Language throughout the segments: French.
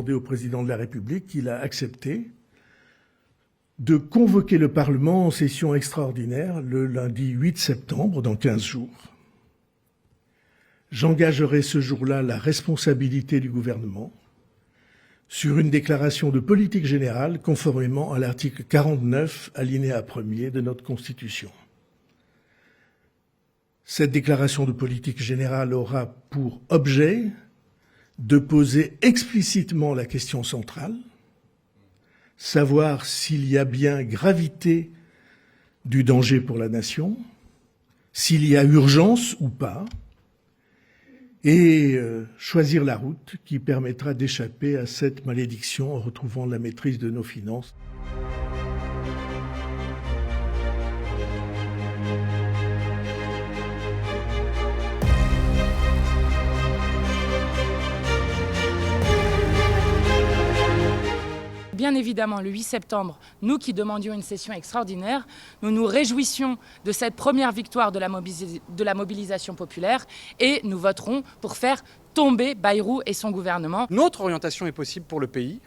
demandé au président de la République, qu'il a accepté, de convoquer le Parlement en session extraordinaire le lundi 8 septembre, dans 15 jours. J'engagerai ce jour-là la responsabilité du gouvernement sur une déclaration de politique générale conformément à l'article 49, alinéa 1er de notre Constitution. Cette déclaration de politique générale aura pour objet de poser explicitement la question centrale, savoir s'il y a bien gravité du danger pour la nation, s'il y a urgence ou pas, et choisir la route qui permettra d'échapper à cette malédiction en retrouvant la maîtrise de nos finances. Bien évidemment, le 8 septembre, nous qui demandions une session extraordinaire, nous nous réjouissions de cette première victoire de la mobilisation populaire et nous voterons pour faire tomber Bayrou et son gouvernement. Notre orientation est possible pour le pays,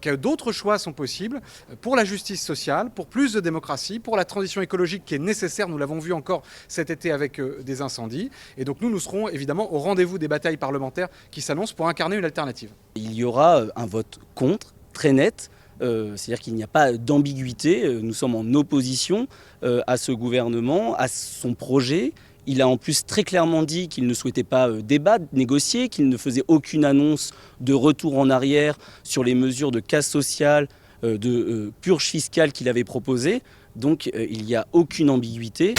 que d'autres choix sont possibles pour la justice sociale, pour plus de démocratie, pour la transition écologique qui est nécessaire, nous l'avons vu encore cet été avec des incendies. Et donc nous serons évidemment au rendez-vous des batailles parlementaires qui s'annoncent pour incarner une alternative. Il y aura un vote contre, très net. C'est-à-dire qu'il n'y a pas d'ambiguïté. Nous sommes en opposition à ce gouvernement, à son projet. Il a en plus très clairement dit qu'il ne souhaitait pas débattre, négocier, qu'il ne faisait aucune annonce de retour en arrière sur les mesures de casse sociale, de purge fiscale qu'il avait proposées. Donc il n'y a aucune ambiguïté.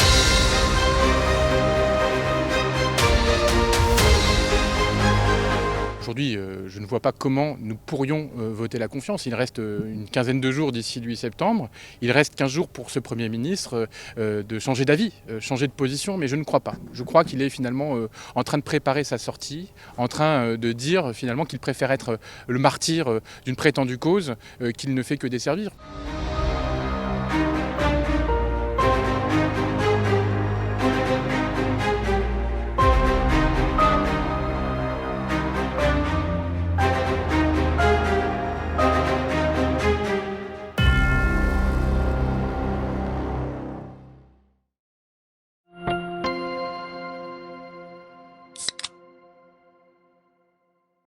Aujourd'hui, je ne vois pas comment nous pourrions voter la confiance. Il reste une quinzaine de jours d'ici le 8 septembre. Il reste 15 jours pour ce Premier ministre de changer d'avis, changer de position, mais je ne crois pas. Je crois qu'il est finalement en train de préparer sa sortie, en train de dire finalement qu'il préfère être le martyr d'une prétendue cause qu'il ne fait que desservir.